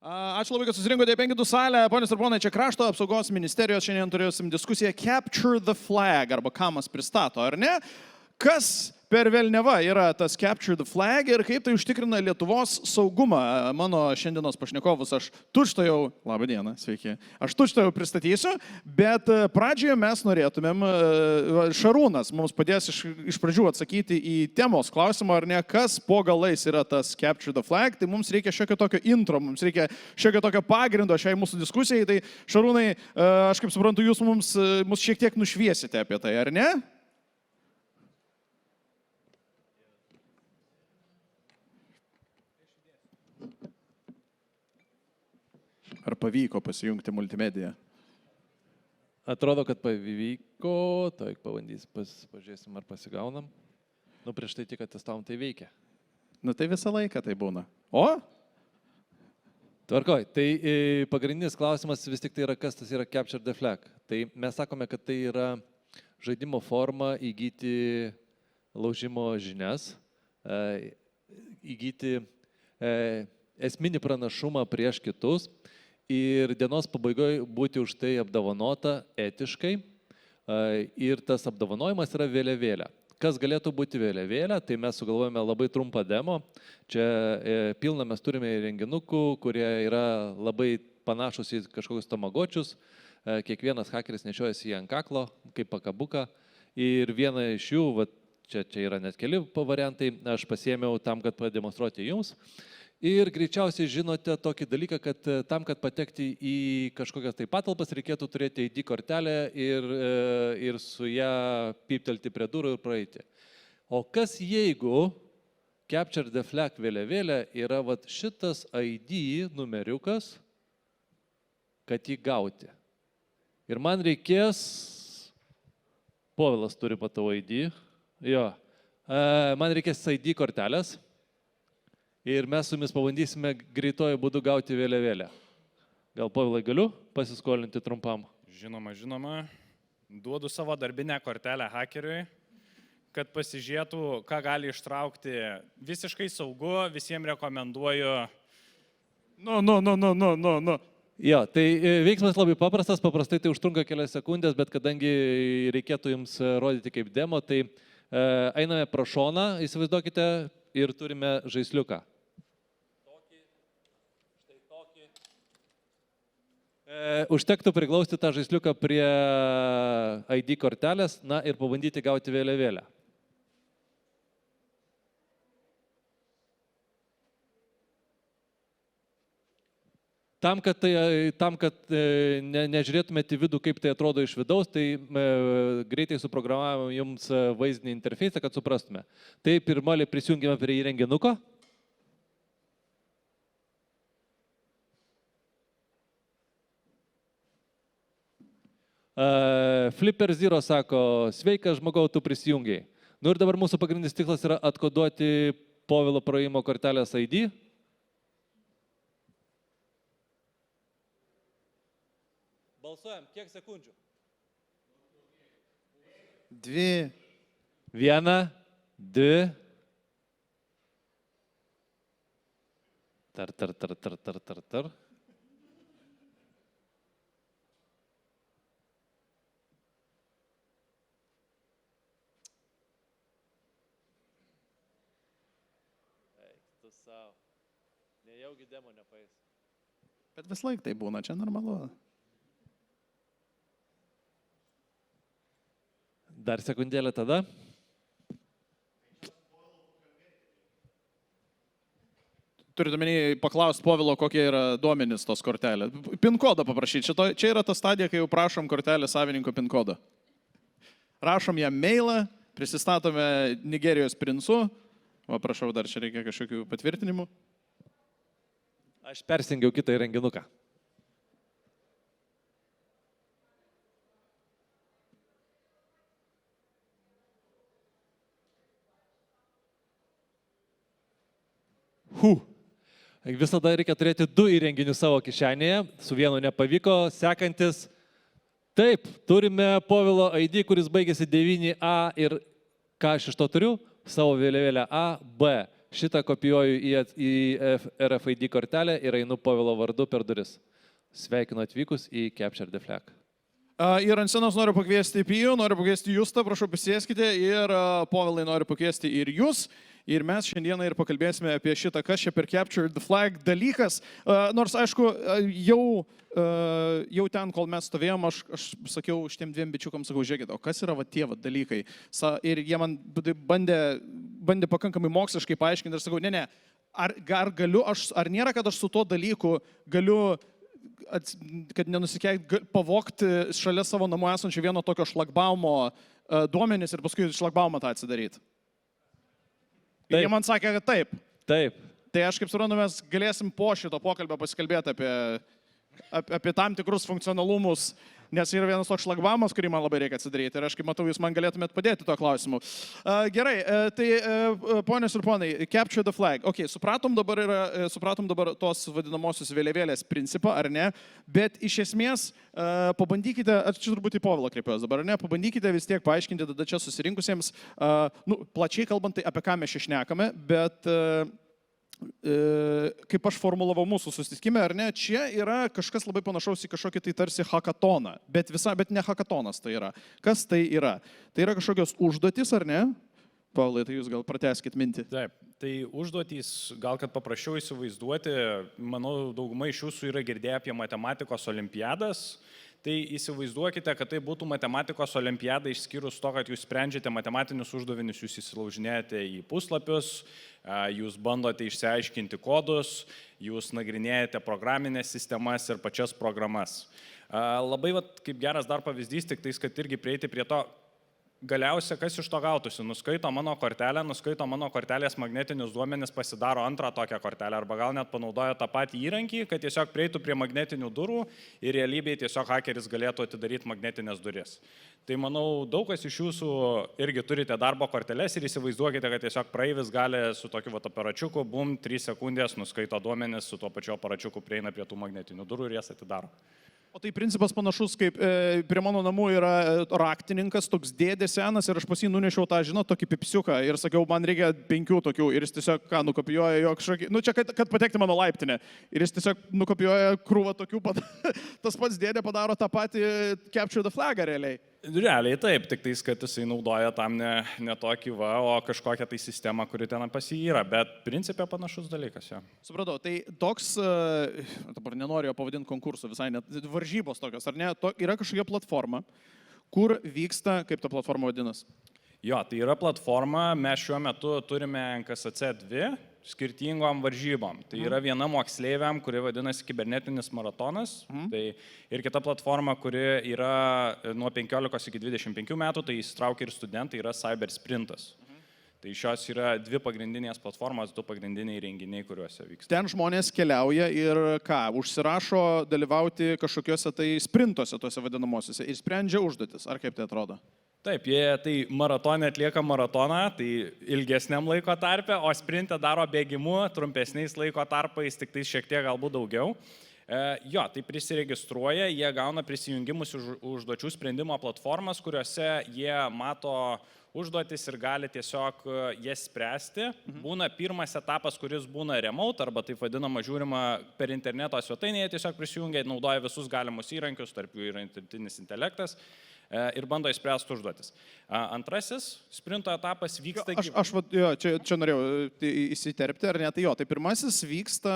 Ačiū labai, kad susirinkote į 5 salę. Ponios ir ponai, čia Krašto apsaugos ministerijos šiandien turėsim diskusiją Capture the Flag, arba Kamas pristato, ar ne? Kas per velniava yra tas Capture the Flag ir kaip tai užtikrina Lietuvos saugumą? Mano šiandienos pašnekovus aš tučtojau, labą dieną, sveiki, aš tučtojau pristatysiu, bet pradžioje mes norėtumėm, Šarūnas mums padės iš pradžių atsakyti į temos klausimą, ar ne, kas po galais yra tas Capture the Flag, tai mums reikia šiokio tokio intro, mums reikia šiokio tokio pagrindo šiai mūsų diskusijai, tai Šarūnai, aš kaip suprantu, jūs mus šiek tiek nušviesite apie tai, ar ne? Ar pavyko pasijungti multimediją? Atrodo, kad pavyko, tai pažiūrėsim, ar pasigaunam. Prieš tai tik atestavom, tai veikia. Tai visą laiką tai būna. O? Tvarkoj, tai pagrindinis klausimas vis tik tai yra, kas tas yra Capture the Flag. Tai mes sakome, kad tai yra žaidimo forma įgyti laužimo žinias, įgyti esminį pranašumą prieš kitus ir dienos pabaigoje būti už tai apdovanota etiškai ir tas apdovanojimas yra vėliavėlė. Kas galėtų būti vėliavėlė, tai mes sugalvojame labai trumpą demo. Čia pilna mes turime įrenginukų, kurie yra labai panašus į kažkokius tamagočius. Kiekvienas hakeris nešiojasi jį ant kaklo, kaip pakabuką. Ir viena iš jų, čia yra net keli variantai, aš pasiėmiau tam, kad pademonstruoti jums. Ir greičiausiai žinote tokį dalyką, kad tam, kad patekti į kažkokias tai patalpas, reikėtų turėti ID kortelę ir su ją piptelti prie durų ir praeiti. O kas jeigu Capture the Flag vėliavėlė yra šitas ID numeriukas, kad jį gauti? Ir man reikės, Povilas turi matau ID, jo, man reikės ID kortelės. Ir mes su jumis pabandysime greitojo būdu gauti vėliavėlę. Gal, Povilai, galiu pasiskolinti trumpam? Žinoma. Duodu savo darbinę kortelę hakeriui, kad pasižiūrėtų, ką gali ištraukti. Visiškai saugu, visiems rekomenduoju. Jo, tai veiksmas labai paprastas, paprastai tai užtrunka kelias sekundės, bet kadangi reikėtų jums rodyti kaip demo, tai einame pro šoną, įsivaizduokite, ir turime žaisliuką. Užtektų priglausti tą žaisliuką prie ID kortelės, ir pabandyti gauti vėliavėlę. Tam, kad nežiūrėtumėte į vidų, kaip tai atrodo iš vidaus, tai greitai suprogramavome jums vaizdinį interfeisą, kad suprastume. Tai pirmalį prisijungime prie įrenginuko. Flipper Zero sako, sveikas žmogau, tu prisijungiai. Ir dabar mūsų pagrindinis tikslas yra atkoduoti Povilo praėjimo kortelės ID. Balsuojam, kiek sekundžių? 2. 1, 2. Tar. Nejaugi demo nepaeis. Bet vis laik tai būna, čia normalu. Dar sekundėlę tada. Turite omeny paklausti Povilo, kokie yra duomenys tos kortelės. PIN kodą paprašyti. Čia yra ta stadija, kai jau prašom kortelės savininko PIN kodą. Rašom jam mailą, prisistatome Nigerijos princu. Prašau, dar čia reikia kažkokių patvirtinimų. Aš persingiau kitą įrenginuką. Visada reikia turėti 2 įrenginius savo kišenėje, su vienu nepavyko, sekantis. Taip, turime Povilo ID, kuris baigėsi 9A ir ką aš iš to turiu? Savo vėliavėlę A, B. Šitą kopijuoju į RFID kortelę ir einu Povilo vardu per duris. Sveikinu atvykus į Capture the Flag. Ir ant scenos noriu pakviesti Pijų, noriu pakviesti Justą, prašau prisėskite ir Povilai noriu pakviesti ir jūs. Ir mes šiandieną ir pakalbėsime apie šitą, kas čia per Capture the Flag dalykas. Nors, aišku, jau ten, kol mes stovėjom, aš sakiau šitiem dviem bičiukams, sakau, žiūrėkit, o kas yra va tie va dalykai. Ir jie man bandė pakankamai moksliškai paaiškinti ir sakau, ne, ar galiu, ar nėra, kad aš su tuo dalyku galiu, kad nenusikeikt, pavogti šalia savo namų esančio vieno tokio šlagbaumo duomenis ir paskui šlagbaumą tą atsidaryti. Ir jie man sakė, kad taip. Taip. Tai aš kaip suprantu, mes galėsim po šito pokalbio pasikalbėti apie tam tikrus funkcionalumus, nes yra vienas toks šlagbaumas, kurį man labai reikia atsidaryti ir aš kaip matau, jūs man galėtumėt padėti tuo klausimu. Gerai, tai ponios ir ponai, Capture the Flag. Ok, supratom dabar tos vadinamosios vėliavėlės principą, ar ne? Bet iš esmės pabandykite, čia turbūt į Povilą kreipiuosi dabar, ar ne? Pabandykite vis tiek paaiškinti tada čia susirinkusiems, plačiai kalbant, tai apie ką mes čia šnekame, bet kaip aš formulavau mūsų susitikime, ar ne, čia yra kažkas labai panašaus į kažkokį tai tarsi hackatoną, bet ne hackatonas tai yra. Kas tai yra? Tai yra kažkokios užduotys, ar ne? Paulai, tai jūs gal pratęskit mintį. Taip, tai užduotys, gal kad paprašiau įsivaizduoti, manau, dauguma iš jūsų yra girdėję apie matematikos olimpiadas. Tai įsivaizduokite, kad tai būtų matematikos olimpiada išskyrus to, kad jūs sprendžiate matematinius uždavinius, jūs įsilaužinėjate į puslapius, jūs bandote išsiaiškinti kodus, jūs nagrinėjate programinės sistemas ir pačias programas. Labai, kaip geras dar pavyzdys, tik tais, kad irgi prieiti prie to, galiausia, kas iš to gautųsi, nuskaito mano kortelės magnetinius duomenis, pasidaro antrą tokią kortelę, arba gal net panaudoja tą patį įrankį, kad tiesiog prieitų prie magnetinių durų ir realybėje tiesiog hakeris galėtų atidaryti magnetinės duris. Tai manau, daug kas iš jūsų irgi turite darbo korteles ir įsivaizduokite, kad tiesiog praeivis gali su tokiu aparačiuku, 3 sekundės nuskaito duomenis, su tuo pačiu aparačiuku prieina prie tų magnetinių durų ir jas atidaro. O tai principas panašus, kaip prie mano namų yra raktininkas, toks dėdė senas ir aš pas jį nunešiau tą, tokį pipsiuką ir sakiau, man reikia 5 tokių ir jis tiesiog, nukopijuoja jo kažkokį, čia kad patekti mano laiptinę ir jis tiesiog nukopijuoja krūvą tokių, tas pats dėdė padaro tą patį Capture the Flag realiai. Realiai taip, tik tais, kad jisai naudoja tam ne tokį o kažkokią tai sistemą, kuri ten pas jį yra, bet principė panašus dalykas. Jo. Supratau, tai toks, dabar nenoriu jo pavadinti konkursu, visai net varžybos tokios, ar ne, yra kažkokia platforma, kur vyksta, kaip ta platforma vadinasi? Jo, tai yra platforma, mes šiuo metu turime NKSC 2 skirtingom varžybom. Tai yra viena moksleiviam, kuri vadinasi kibernetinis maratonas, tai ir kita platforma, kuri yra nuo 15 iki 25 metų, tai įsitraukia ir studentai, yra Cyber Sprintas. Tai šios yra 2 pagrindinės platformos, 2 pagrindiniai renginiai, kuriuose vyksta. Ten žmonės keliauja ir užsirašo dalyvauti kažkokiuose tai sprintuose, tuose vadinamosiuose, ir sprendžia užduotis. Ar kaip tai atrodo? Taip, jie tai maratonė atlieka maratoną, tai ilgesniam laiko tarpe, o sprintą daro bėgimu, trumpesniais laiko tarpais, tik tai šiek tiek galbūt daugiau. Jo, tai prisiregistruoja, jie gauna prisijungimus užduočių sprendimo platformas, kuriuose jie mato užduotis ir gali tiesiog jas spręsti. Būna pirmas etapas, kuris būna remote, arba taip vadinama žiūrima per interneto svetainėje, tiesiog prisijungia, naudoja visus galimus įrankius, tarp jų yra dirbtinis intelektas ir bando įspręsti užduotis. Antrasis sprinto etapas vyksta... Čia norėjau įsiterpti, ar ne? Tai tai pirmasis vyksta,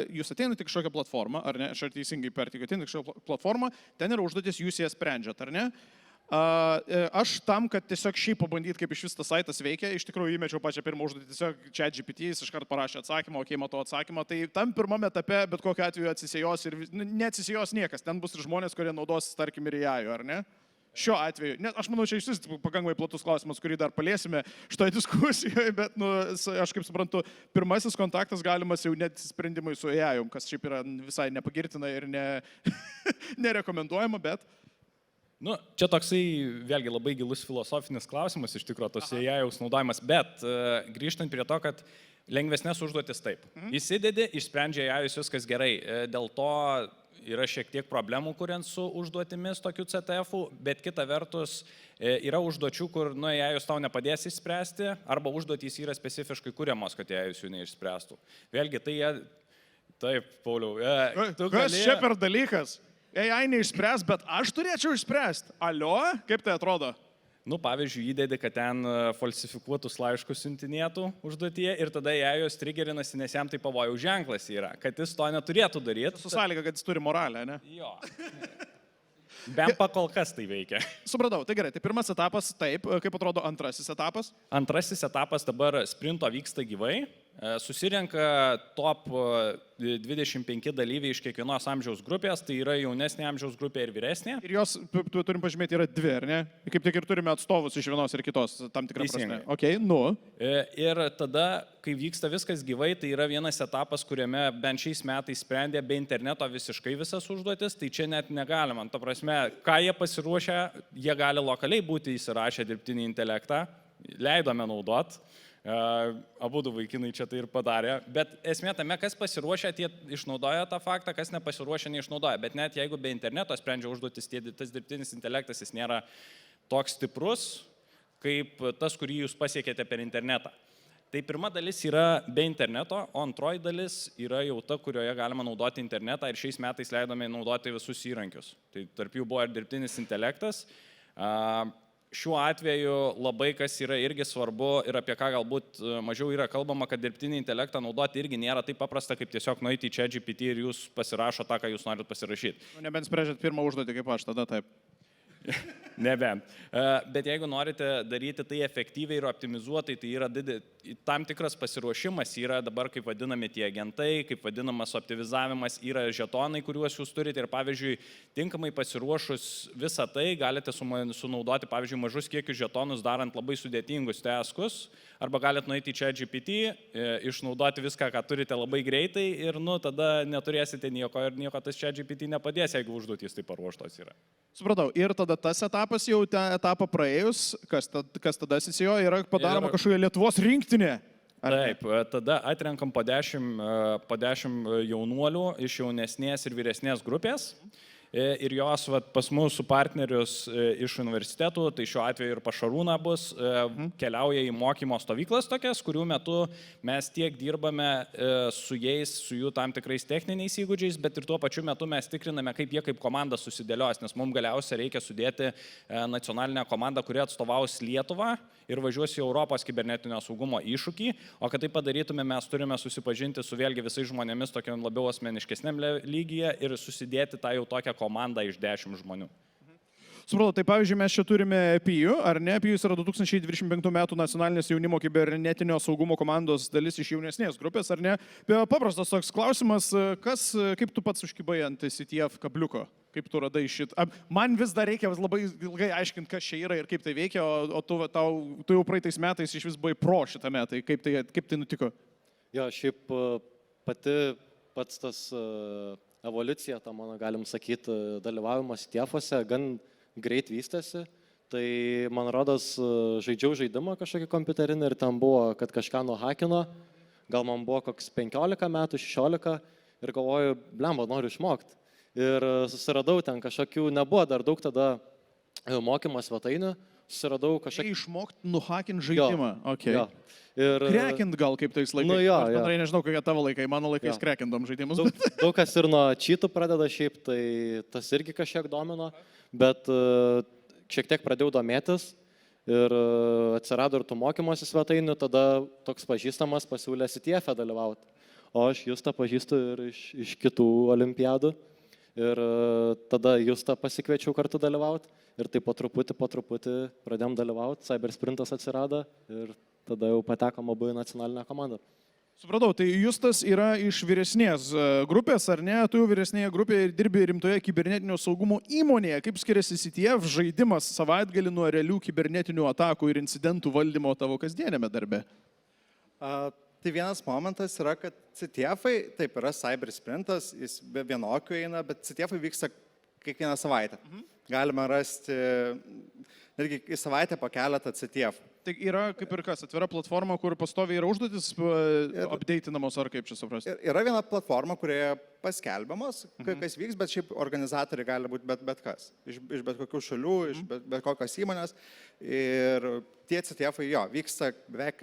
jūs ateinate kažkokią platformą, ar ne? Aš ar teisingai pertikiu, ateinate kažkokią platformą, ten yra užduotis, jūs jas sprendžiat, ar ne? Aš tam, kad tiesiog šiaip pabandyti, kaip iš vis tas saitas veikia, iš tikrųjų įmečiau pačią pirmą užduotį, tiesiog ChatGPT, jis iškart parašė atsakymą, matau atsakymą, tai tam pirmame etape bet kokiu atveju atsisijos ir neatsisijos niekas, ten bus ir žmonės, kurie naudos, tarkim, ir AI, ar ne? Šiuo atveju, aš manau, čia iš vis pakankamai platus klausimas, kurį dar paliesime šitoje diskusijoje, bet, aš kaip suprantu, pirmasis kontaktas galimas jau net sprendimai su AI, kas šiaip yra visai nepagirtina ir nerekomenduojama, bet... Čia toksai, vėlgi, labai gilus filosofinis klausimas, iš tikrųjų, tos AI-jaus naudojimas, bet grįžtant prie to, kad lengvesnės užduotis taip. Įsidedi, išsprendžia AI-jus viskas gerai, dėl to yra šiek tiek problemų, kuriant su užduotimis tokių CTF-ų, bet kita vertus yra užduočių, kur, jei jūs tau nepadės išspręsti, arba užduotys yra specifiškai kuriamos, kad jei jūs jų neišspręstų. Vėlgi, tai jie... Taip, Pauliau. Kas čia per dalykas? AI neišspręs, bet aš turėčiau išspręsti. Alio, kaip tai atrodo? Pavyzdžiui, įdedi, kad ten falsifikuotus laiškus siuntinėtų užduotyje ir tada jei jos trigerinasi, nes jam tai pavojaus ženklas yra, kad jis to neturėtų daryti. Su sąlyga, kad jis turi moralę, ne? Jo. Bent pakol kas tai veikia. Supratau, tai gerai, tai pirmas etapas taip, kaip atrodo antrasis etapas? Antrasis etapas dabar sprinto vyksta gyvai. Susirenka top 25 dalyviai iš kiekvienos amžiaus grupės, tai yra jaunesnė amžiaus grupė ir vyresnė. Ir jos, turim pažymėti, yra dvi, ar ne? Kaip tik ir turime atstovus iš vienos ir kitos, tam tikrą prasme. Okay, Ir tada, kai vyksta viskas gyvai, tai yra vienas etapas, kuriame bent šiais metais sprendė be interneto visiškai visas užduotis, tai čia net negalima. Ta prasme, ką jie pasiruošę, jie gali lokaliai būti įsirašę dirbtinį intelektą, leidome naudot. Abu du vaikinai čia tai ir padarė, bet esmė tame, kas pasiruošę, tie išnaudoja tą faktą, kas nepasiruošę, neišnaudoja, bet net jeigu be interneto sprendžia užduotis, tas dirbtinis intelektas, jis nėra toks stiprus, kaip tas, kurį jūs pasiekėte per internetą. Tai pirma dalis yra be interneto, o antroji dalis yra jau ta, kurioje galima naudoti internetą ir šiais metais leidome naudoti visus įrankius. Tai tarp jų buvo ir dirbtinis intelektas. Šiuo atveju labai kas yra irgi svarbu ir apie ką galbūt mažiau yra kalbama, kad dirbtinį intelektą naudoti irgi nėra taip paprasta, kaip tiesiog nueiti į ChatGPT ir jūs pasirašo tą, ką jūs norit pasirašyti. Nebent sprendžiat pirmą užduotį kaip aš, tada taip. Nebent. Bet jeigu norite daryti tai efektyviai ir optimizuotai, tai yra tam tikras pasiruošimas, yra dabar kaip vadinami tie agentai, kaip vadinamas optimizavimas, yra žetonai, kuriuos jūs turite ir pavyzdžiui, tinkamai pasiruošus visą tai galite sunaudoti, pavyzdžiui, mažus kiekius žetonus darant labai sudėtingus taskus, arba galite nueiti į ChatGPT, išnaudoti viską, ką turite labai greitai ir tada neturėsite nieko ir nieko tas ChatGPT nepadės, jeigu užduotys tai paruoštos yra. Supratau, ir tada tas etapas jau tą etapą praėjus, kas tada įsijo, yra padaroma kažkokia Lietuvos rinktinė. Taip, tada atrenkam po 10 jaunuolių iš jaunesnės ir vyresnės grupės. Ir jos pas mūsų partnerius iš universitetų, tai šiuo atveju ir Pašarūna bus, keliauja į mokymo stovyklas tokias, kurių metu mes tiek dirbame su jais, su jų tam tikrais techniniais įgūdžiais, bet ir tuo pačiu metu mes tikriname, kaip jie kaip komanda susidėlios, nes mums galiausiai reikia sudėti nacionalinę komandą, kuri atstovaus Lietuvą ir važiuos į Europos kibernetinio saugumo iššūkį, o kad tai padarytume, mes turime susipažinti su vėlgi visais žmonėmis tokiam labiau asmeniškesniam lygyje ir susidėti tą jau tokią komandą iš 10 žmonių. Supratau, tai pavyzdžiui, mes čia turime PIU, ar ne? PIU yra 2025 metų nacionalinės jaunimo kibernetinio saugumo komandos dalis iš jaunesnės grupės, ar ne? Paprastas toks klausimas, kaip tu pats užkibai ant CTF kabliuko? Kaip tu radai šitą? Man vis dar reikia labai ilgai aiškinti, kas čia yra ir kaip tai veikia, o tu jau praeitais metais iš vis buvai pro šitame, tai kaip tai nutiko? Jo, šiaip pats tas evoliucija, tą mano, galim sakyti, dalyvavimas CTF-uose gan greit vystėsi. Tai, man rodos, žaidžiau žaidimą kažkokį kompiuterinį ir ten buvo, kad kažką nuhakino, gal man buvo koks 15 metų, 16 ir galvoju, blemba, noriu išmokti. Ir susiradau ten kažkokių, nebuvo dar daug tada mokymo svetainių, susiradau kažkokį... Išmokti nuhakinti žaidimą, okei. Jo. Ir... Krekint gal kaip tais laikais. Aš bendrai nežinau, kokie tavo laikai, mano laikais krekindom žaidimus. Daug kas ir nuo čytų pradeda šiaip, tai tas irgi kažkiek domino, bet šiek tiek pradėjau domėtis ir atsirado ir tų mokymosi svetainių, tada toks pažįstamas pasiūlė CTF-e dalyvauti. O aš Justą pažįstu ir iš kitų olimpiadų. Ir tada Justą pasikviečiau kartu dalyvauti ir tai po truputį pradėjom dalyvauti, Cybersprintas atsirado ir tada jau patekom abu į nacionalinę komandą. Supratau, tai Justas yra iš vyresnės grupės, ar ne? Tu jau vyresnėje grupėje dirbi rimtoje kibernetinio saugumo įmonėje. Kaip skiriasi CTF žaidimas savaitgalį nuo realių kibernetinių atakų ir incidentų valdymo tavo kasdienėme darbe? Tai vienas momentas yra, kad CTF-ai, taip yra Cybersprintas, jis be vienokių eina, bet CTF-ai vyksta kiekvieną savaitę. Galima rasti netgi į savaitę po keletą CTF. Tai yra kaip ir kas, atvira platforma, kur pastoviai yra užduotis updatinamos, ar kaip čia suprasti? Yra viena platforma, kurioje paskelbiamos, kas vyks, bet šiaip organizatoriai gali būti bet kas. Iš bet kokių šalių, iš bet kokios įmonės. Ir tie CTF-ai jo vyksta beveik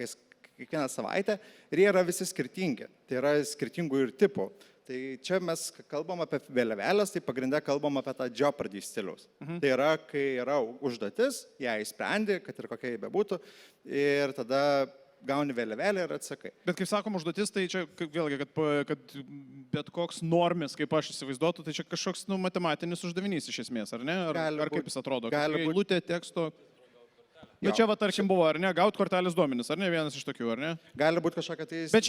kiekvieną savaitę ir jie yra visi skirtingi. Tai yra skirtingų ir tipų. Tai čia mes kalbam apie vėliavėlės, tai pagrindė kalbam apie tą Jeopardy stiliaus. Tai yra, kai yra užduotis, ją įsprendi, kad ir kokia jį bebūtų, ir tada gauni vėliavėlę ir atsakai. Bet kaip sakom, užduotis, tai čia vėlgi, kad bet koks normis, kaip aš įsivaizduotų, tai čia kažkoks matematinis uždavinys iš esmės, ar ne? Ar kaip jis atrodo? Eilutė teksto. Bet čia, tarkim, buvo, ar ne, gauti kortelės duomenis, ar ne, vienas iš tokių, ar ne? Gali būti kažkokia tai... Bet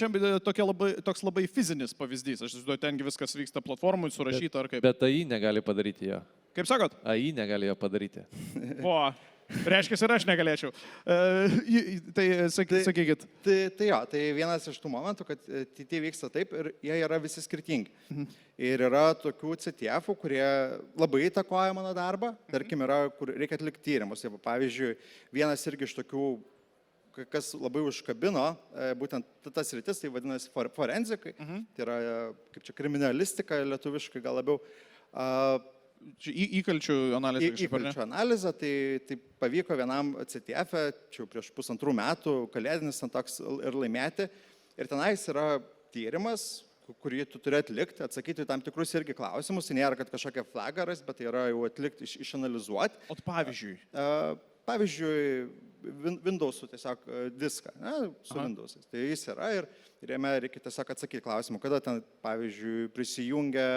čia toks labai fizinis pavyzdys, aš įsivaizduoju, tengi viskas vyksta platformui, surašyta ar kaip. Bet AI negali padaryti jo. Kaip sakot? AI negali jo padaryti. O, reiškia, ir aš negalėčiau. Tai sakykit. Tai vienas iš tų momentų, kad tai vyksta taip ir jie yra visi skirtingi. Ir yra tokių CTF-ų, kurie labai įtakoja mano darbą, tarkim, yra, kur reikia atlikti tyrimus. Pavyzdžiui, vienas irgi iš tokių, kas labai užkabino, būtent tas rytis, tai vadinasi forenzikai, tai yra, kaip čia, kriminalistika, lietuviškai gal labiau. Įkalčių analizė. Įkalčių analizė, tai pavyko vienam CTF, čia prieš 1,5 metų, kalėdinis ant toks ir laimėti. Ir tenais yra tyrimas, kurį tu turi atlikti, atsakyti tam tikrus irgi klausimus. Tai nėra, kad kažkokia flagaras, bet tai yra jau atlikti, išanalizuoti. O pavyzdžiui? Pavyzdžiui, Windows'ų tiesiog diską, su Windows'ais. Tai jis yra ir jame reikia tiesiog atsakyti klausimą, kada ten, pavyzdžiui, prisijungia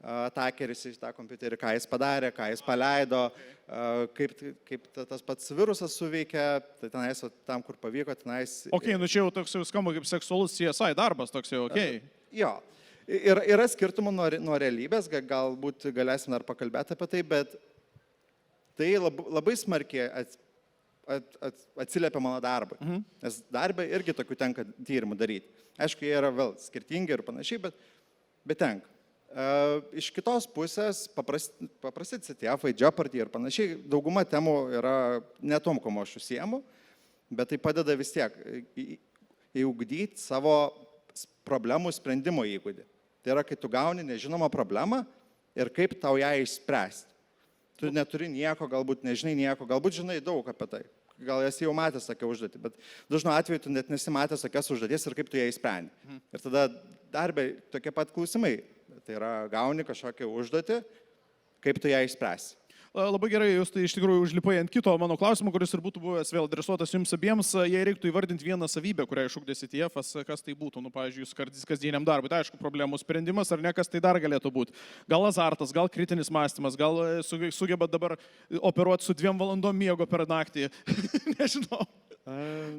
atakeris į tą kompiuterį, ką jis padarė, ką jis paleido, kaip tas pats virusas suveikia, tai tenais, tam, kur pavyko, tenais... Ok, nu čia jau toks jau skamba kaip seksualus CSI darbas, toks jau ok. Jo, yra skirtumų nuo realybės, galbūt galėsim dar pakalbėti apie tai, bet tai labai smarkiai atsiliepia mano darbui, nes darbė irgi tokių tenka tyrimų daryti. Aišku, jie yra vėl skirtingi ir panašiai, bet tenka. Iš kitos pusės, paprasti CTF-ai, Jeopardy ir panašiai, dauguma temų yra ne tom, kuo aš užsiemu, bet tai padeda vis tiek įugdyti savo problemų sprendimo įgūdį. Tai yra, kai tu gauni nežinomą problemą ir kaip tau ją išspręsti. Tu neturi nieko, galbūt nežinai nieko, galbūt žinai daug apie tai. Gal esi jau matęs tokią užduotį, bet dažnu atveju tu net nesimatęs tokias užduoties ir kaip tu ją įsprendi. Ir tada darbė tokie pat klausimai. Tai yra, gauni kažkokią užduotį, kaip tu ją išspręsi. Labai gerai, jūs tai iš tikrųjų užlipai ant kito mano klausimo, kuris ir būtų buvęs vėl adresuotas jums abiems. Jei reiktų įvardinti vieną savybę, kurią išugdė CTF-as, kas tai būtų, pavyzdžiui, jūs kasdieniam darbui, tai aišku, problemų sprendimas, ar ne, kas tai dar galėtų būti. Gal azartas, gal kritinis mąstymas, gal sugebat dabar operuoti su 2 valandom miego per naktį. Nežinau.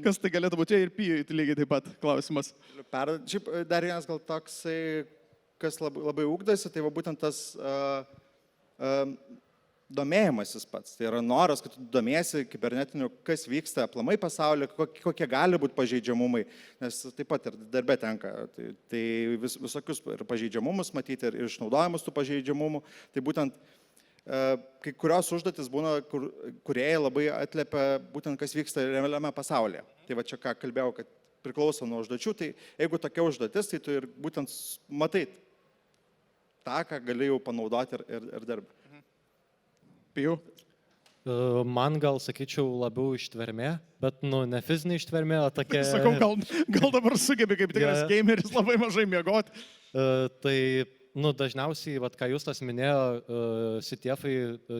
Kas tai galėtų būti, ir pijui lygiai taip pat klausimas. Šiaip dar vienas gal toksai, kas labai ugdasi, tai va būtent tas domėjimasis pats. Tai yra noras, kad tu domėsi kibernetiniu, kas vyksta aplamai pasaulyje, kokie gali būti pažeidžiamumai, nes taip pat ir darbe tenka. Tai visokius ir pažeidžiamumus matyti, ir išnaudojimus tų pažeidžiamumų. Tai būtent kai kurios užduotis būna, kurieji labai atliepia būtent, kas vyksta realiame pasaulyje. Tai va čia ką kalbėjau, kad priklauso nuo užduočių, tai jeigu tokia užduotis, tai tu ir būtent matai tą, ką gali jau panaudoti ir darbą. Pijau? Man gal, sakyčiau, labiau ištvermė, bet, ne fizinė ištvermė, o tokia... Sakau, gal dabar sugebi kaip tikras gameris labai mažai miegoti. Tai, dažniausiai, ką jūs tas minėjo, CTF-ai,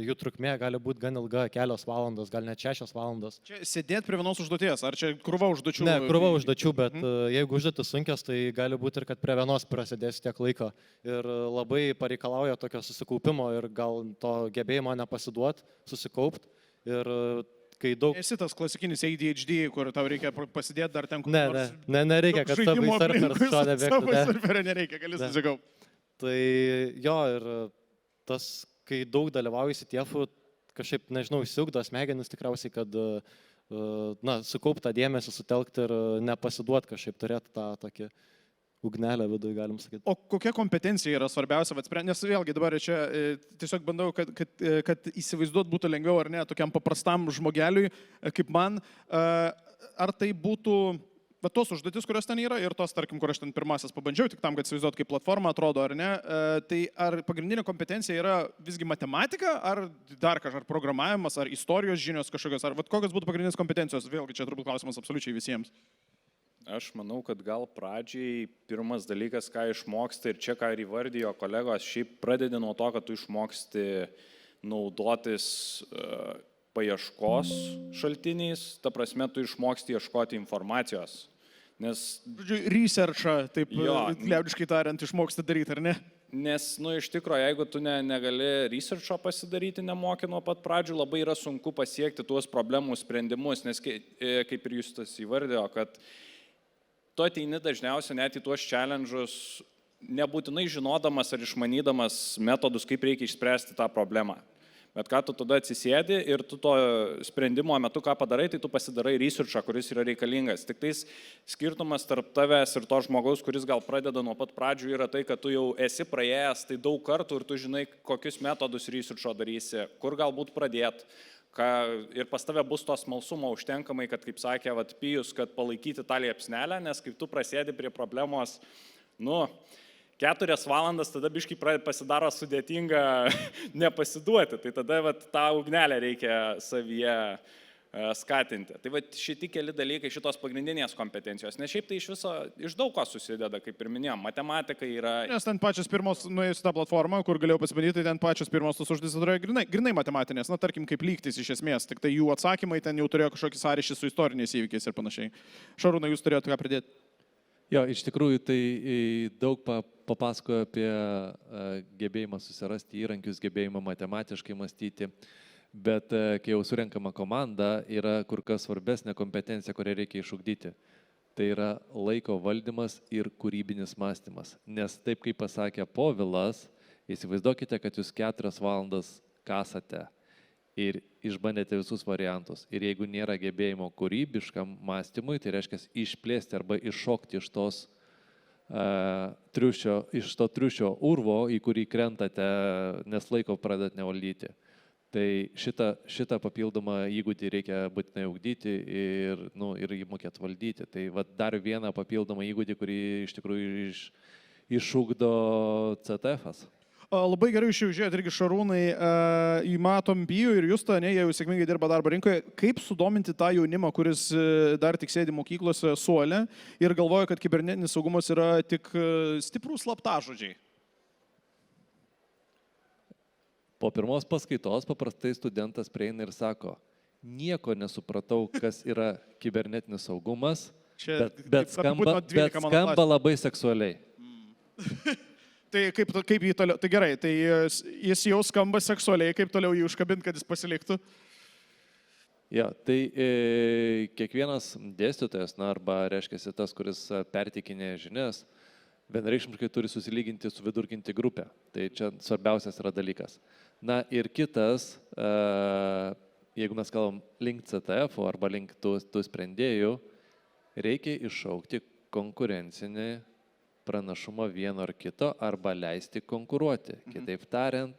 jų trukmė gali būti gan ilga, kelios valandos, gal net 6 valandos. Čia sėdėti prie vienos užduoties, ar čia krūva užduočių? Ne, krūva užduočių, bet jeigu užduotis sunkios, tai gali būti ir kad prie vienos prasidės tiek laiko. Ir labai pareikalauja tokio susikaupimo ir gal to gebėjimo nepasiduoti, susikaupti. Ir kai daug... Esi tas klasikinis ADHD, kur tau reikia pasidėti dar ten kur nors... Nereikia, kad Subway Surfers šone bėgtų. Subway Surferio nereikia, gali susikaupti. Tai jo, ir tas, kai daug dalyvauji CTF-ų, kažkaip, nežinau, išsiugdo smegenis tikriausiai, kad, sukauptą dėmesį sutelkti ir nepasiduoti kažkaip, turėti tą tokį ugnelę viduje, galim sakyti. O kokia kompetencija yra svarbiausia, nes vėlgi dabar čia tiesiog bandau, kad įsivaizduot būtų lengviau ar ne, tokiam paprastam žmogeliui, kaip man, ar tai būtų va, tos užduotis, kurios ten yra ir tos, tarkim, kur aš ten pirmasis pabandžiau, tik tam, kad įsivaizduot, kaip platforma atrodo ar ne, tai ar pagrindinė kompetencija yra visgi matematika, ar dar kažkas, ar programavimas, ar istorijos žinios kažkokios, ar va, kokios būtų pagrindinės kompetencijos, vėlgi čia turbūt klausimas absoliučiai visiems. Aš manau, kad gal pradžiai pirmas dalykas, ką išmoksti, ir čia ką ir įvardijo kolegos, šiaip pradedi nuo to, kad tu išmoksti naudotis paieškos šaltiniais, ta prasme, tu išmoksti ieškoti informacijos. Nes... Researchą, taip liaudiškai tariant, išmoksti daryti, ar ne? Nes, iš tikrųjų, jeigu tu negali researcho pasidaryti nemoki nuo pat pradžių, labai yra sunku pasiekti tuos problemų sprendimus, nes kaip ir jūs tas įvardėjo, kad tu ateini dažniausiai net į tuos challenge'us, nebūtinai žinodamas ar išmanydamas metodus, kaip reikia išspręsti tą problemą. Bet ką tu tada atsisėdi ir tu to sprendimo metu ką padarai, tai tu pasidarai researchą, kuris yra reikalingas. Tik tais skirtumas tarp tavęs ir to žmogaus, kuris gal pradeda nuo pat pradžių, yra tai, kad tu jau esi praėjęs tai daug kartų ir tu žinai, kokius metodus researcho darysi, kur galbūt pradėti. Ir pas tave bus to smalsumo užtenkamai, kad, kaip sakė Pijus, kad palaikyti tą liepsnelę, nes kaip tu prasėdi prie problemos, 4 valandas, tada biškai pasidaro sudėtinga nepasiduoti. Tai tada tą ugnelę reikia savyje skatinti. Tai šitie keli dalykai, šitos pagrindinės kompetencijos. Nes šiaip tai iš daug ko susideda, kaip ir minėjom, matematika yra... Nes ten pačios pirmos, nuėjus tą platformą, kur galėjau pasibandyti, ten pačios pirmos tos užduotis turėjo grinai matematinės, tarkim, kaip lygtis iš esmės, tik tai jų atsakymai ten jau turėjo kažkokį sąryšį su istoriniais įvykiais ir panašiai. Šarūnai, jūs turėjote ką pridėti? Jo, iš tikrųjų tai daug papasakojo apie gebėjimą susirasti įrankius, gebėjimą matematiškai mąstyti. Bet kai jau surenkama komanda, yra kur kas svarbesnė kompetencija, kurią reikia išugdyti. Tai yra laiko valdymas ir kūrybinis mąstymas. Nes taip kaip pasakė Povilas, įsivaizduokite, kad jūs 4 valandas kasate ir išbandėte visus variantus. Ir jeigu nėra gebėjimo kūrybiškam mąstymui, tai reiškia išplėsti arba iššokti iš to triušio urvo, į kurį krentate, nes laiko pradedat nevaldyti. Tai šitą papildomą įgūdį reikia būtinai ugdyti ir jį mokėti valdyti. Tai dar vieną papildomą įgūdį, kurį iš tikrųjų išugdo CTF-as. Labai gerai iš jų žiūrėti irgi Šarūnai, matom Pijų ir Justą, jie jau sėkmingai dirba darbo rinkoje. Kaip sudominti tą jaunimą, kuris dar tik sėdi mokyklose suole ir galvoja, kad kibernetinis saugumas yra tik stiprūs slaptažodžiai? Po pirmos paskaitos paprastai studentas prieina ir sako, nieko nesupratau, kas yra kibernetinis saugumas, bet skamba labai seksualiai. Tai kaip jį toliau, tai gerai, tai jis jau skamba seksualiai, kaip toliau jį užkabinti, kad jis pasiliktų? Ja, tai kiekvienas dėstytojas, arba reiškia tas, kuris pertikinėja žinias, vienareikšmiškai turi susilyginti su vidurkinti grupę. Tai čia svarbiausias yra dalykas. Na ir kitas, jeigu mes kalbam link CTF arba link tų sprendėjų, reikia iššaukti konkurencinį pranašumą vieno ar kito arba leisti konkuruoti. Kitaip tariant,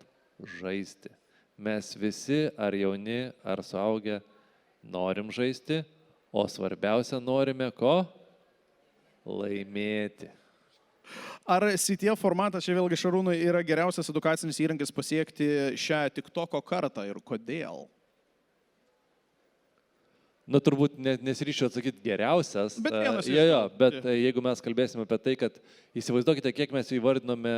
žaisti. Mes visi, ar jauni, ar suaugę, norim žaisti, o svarbiausia norime ko? Laimėti. Ar CTF formatas, čia vėlgi Šarūnui, yra geriausias edukacinis įrankis pasiekti šią TikToko kartą ir kodėl? Na, turbūt nesiryšiu atsakyti geriausias. Bet vienas iš bet jeigu mes kalbėsime apie tai, kad įsivaizduokite, kiek mes įvardinome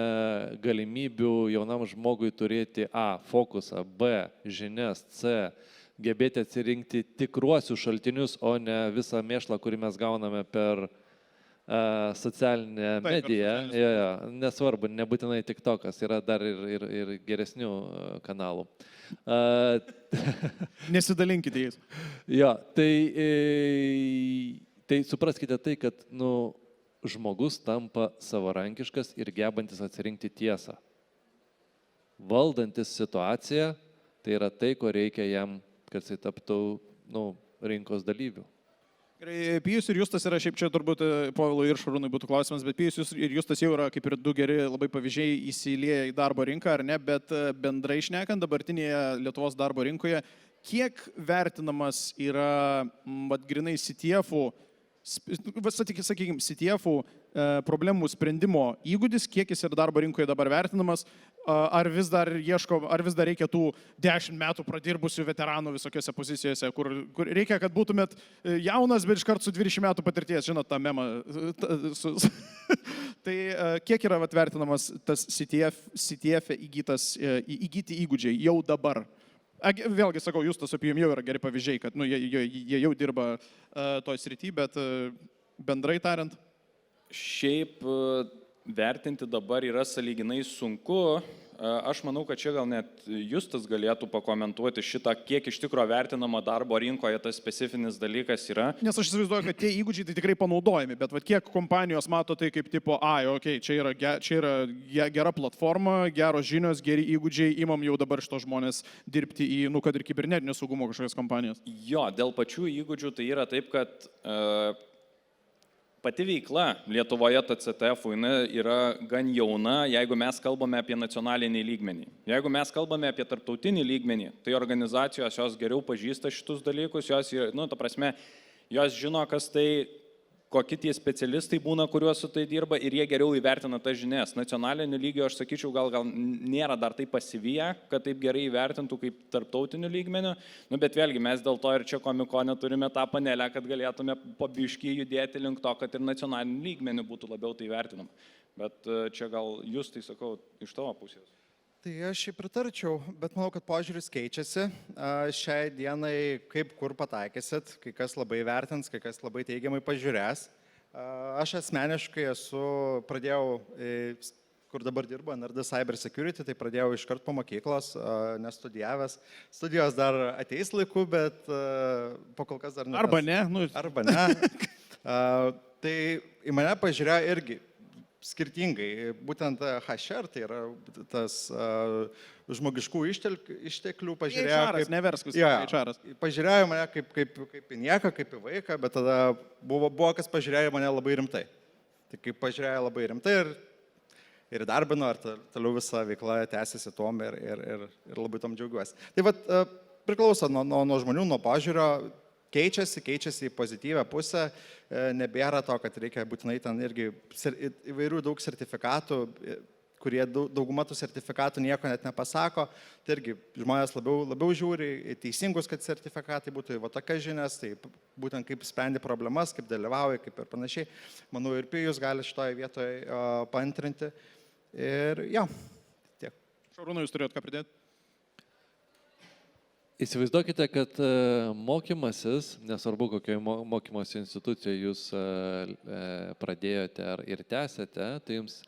galimybių jaunam žmogui turėti A, fokusą, B, žinias, C, gebėti atsirinkti tikruosius šaltinius, o ne visą mėšlą, kurį mes gauname per socialinę mediją. Nesvarbu, nebūtinai TikTokas, yra dar ir geresnių kanalų. Nesidalinkite jais. Jo, tai supraskite tai, kad žmogus tampa savarankiškas ir gebantis atsirinkti tiesą. Valdantis situaciją, tai yra tai, ko reikia jam, kad jisai taptų rinkos dalyvių. Gerai, Pijus ir Justas yra šiaip čia turbūt Povilui ir Šarūnui būtų klausimas, bet Pijus ir Justas jau yra kaip ir du geri labai pavyzdžiai įsilieję į darbo rinką, ar ne, bet bendrai šnekant dabartinėje Lietuvos darbo rinkoje, kiek vertinamas yra, grinai CTF-ų, sakykime, CTF-ų problemų sprendimo įgūdis, kiek jis yra darbo rinkoje dabar vertinamas, ar vis dar reikia tų 10 metų pradirbusių veteranų visokiose pozicijose, kur reikia, kad būtumėt jaunas, bet iškart su 20 metų patirties, žinot, tą memą. Tai kiek yra vertinamas tas CTF įgyti įgūdžiai jau dabar? Vėlgi sakau, Justas su Pijum jau yra geri pavyzdžiai, kad jie jau dirba toj srity, bet bendrai tariant. Šiaip vertinti dabar yra sąlyginai sunku. Aš manau, kad čia gal net Justas galėtų pakomentuoti šitą, kiek iš tikrųjų vertinama darbo rinkoje tas specifinis dalykas yra. Nes aš įsivaizduoju, kad tie įgūdžiai tai tikrai panaudojami, bet kiek kompanijos mato tai kaip tipo, čia yra gera platforma, geros žinios, geri įgūdžiai, imam jau dabar šitos žmonės dirbti į, kad ir kibernetinio saugumo kažkokias kompanijas. Jo, dėl pačių įgūdžių tai yra taip, kad pati veikla Lietuvoje TCTF yra gan jauna, jeigu mes kalbame apie nacionalinį lygmenį. Jeigu mes kalbame apie tarptautinį lygmenį, tai organizacijos jos geriau pažįsta šitus dalykus, jos žino, kas tai, kokie tie specialistai būna, kuriuos su tai dirba ir jie geriau įvertina tas žinias. Nacionaliniu lygiu, aš sakyčiau, gal nėra dar taip pasivyję, kad taip gerai įvertintų kaip tarptautiniu lygmeniu, bet vėlgi mes dėl to ir čia Komikone turime tą panelę, kad galėtume pabiškiai judėti link to, kad ir nacionaliniu lygmeniu būtų labiau tai vertinama. Bet čia gal jūs tai sakau iš tavo pusės. Tai aš jį pritarčiau, bet manau, kad požiūris keičiasi. Šiai dienai kaip kur pataikysit, kai kas labai vertins, kai kas labai teigiamai pažiūrės. Aš asmeniškai pradėjau, kur dabar dirbu, NRD Cyber Security, tai pradėjau iškart po mokyklos, nestudijavęs. Studijos dar ateis laiku, bet po kol kas dar ne. Arba ne. Arba ne. Tai į mane pažiūrėjo irgi skirtingai, būtent HR, tai yra tas žmogiškų išteklių, pažiūrėjo pažiūrėjo mane kaip į nieką, kaip į vaiką, bet tada buvo kas pažiūrėjo mane labai rimtai. Tai kaip pažiūrėjo labai rimtai ir darbino, ir toliau visa veikla tęsiasi tom ir labai tom džiaugiuosi. Tai priklauso nuo žmonių, nuo požiūrio. Keičiasi į pozityvę pusę, nebėra to, kad reikia būtinai ten irgi įvairių daug sertifikatų, kurie dauguma tų sertifikatų nieko net nepasako, tai irgi žmonės labiau žiūri į teisingus, kad sertifikatai būtų į tokias žinias, tai būtent kaip sprendi problemas, kaip dalyvauja, kaip ir panašiai. Manau, ir Pijus gali šitoje vietoje paantrinti. Ir tiek. Šarūnai, jūs turėjot ką pridėti? Įsivaizduokite, kad mokymasis, nesvarbu kokioje mokymosi institucijoje jūs pradėjote ir tęsėte, tai jums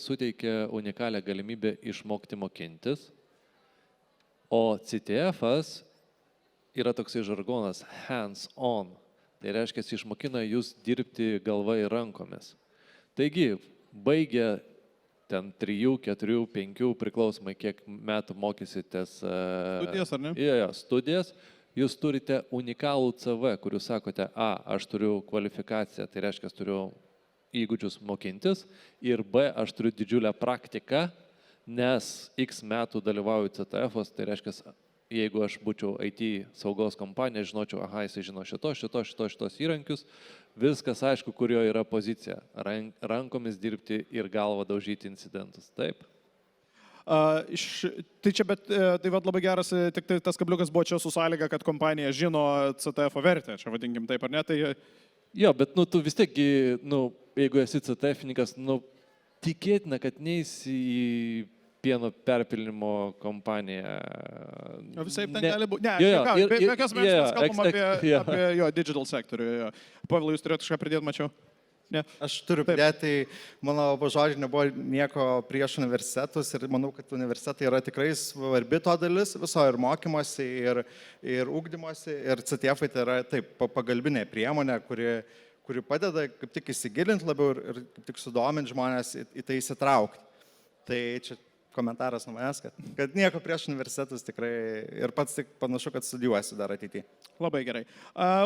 suteikia unikalią galimybę išmokti mokintis, o CTF-as yra toksai žargonas hands-on, tai reiškia, išmokina jūs dirbti galva ir rankomis. Taigi, baigę ten 3, 4, 5, priklausomai kiek metų mokysitės studijas, ar ne? Studijas, jūs turite unikalų CV, kur jūs sakote, aš turiu kvalifikaciją, tai reiškia, turiu įgūdžius mokintis, ir B, aš turiu didžiulę praktiką, nes X metų dalyvauju CTF-os, tai reiškia, jeigu aš būčiau IT saugos kompanija, žinočiau, jisai žino šitos įrankius, viskas aišku, kurio yra pozicija. Rankomis dirbti ir galvą daužyti incidentus. Taip. Tai čia, bet tai labai geras, tik tai tas kabliukas buvo čia su sąlyga, kad kompanija žino CTF vertę, čia vadinkim taip, ar ne? Tai... Jo, bet tu vis tiek, jeigu esi CTF-nikas, tikėtina, kad neisi į pieno perpildymo kompaniją. Visai ten gali būti. Ne, be jokios mes kalbam apie jo digital sektorių. Pavilai, jūs turėjote kažką pridėti, mačiau? Ne. Aš turiu pridėti, mano žodžiai nebuvo nieko prieš universitetus ir manau, kad universitetai yra tikrai svarbi to dalis viso ir mokymosi, ir ugdymosi, ir CTF tai yra taip pagalbinė priemonė, kuri padeda kaip tik įsigilinti labiau ir kaip tik sudominti žmonės į tai įsitraukti. Tai čia komentaras nuo manęs, kad nieko prieš universitetus tikrai ir pats tik panašu, kad studijuosiu dar ateityje. Labai gerai.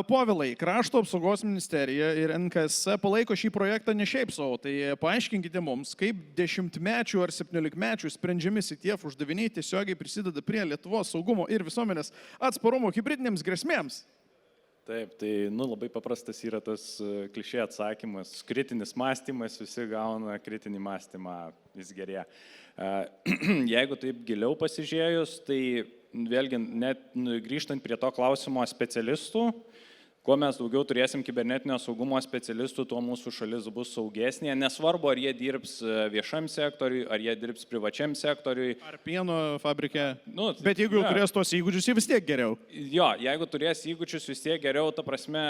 Povilai, Krašto apsaugos ministerija ir NKS palaiko šį projektą ne šiaip savo, tai paaiškinkite mums, kaip 10-mečių ar 17-mečių sprendžiami SITIEF uždaviniai tiesiogiai prisideda prie Lietuvos saugumo ir visuomenės atsparumo hibridinėms grėsmėms. Taip, tai labai paprastas yra tas klišė atsakymas. Kritinis mąstymas, visi gauna kritinį mąstymą, vis gerėja. Jeigu taip giliau pasižiūrėjus, tai vėlgi net grįžtant prie to klausimo specialistų, kuo mes daugiau turėsim kibernetinio saugumo specialistų, tuo mūsų šalis bus saugesnė. Nesvarbu, ar jie dirbs viešam sektoriui, ar jie dirbs privačiam sektoriui. Ar pieno fabrike. Bet jeigu jau turės tos įgūdžius, jie vis tiek geriau. Jo, jeigu turės įgūdžius, vis tiek geriau, ta prasme,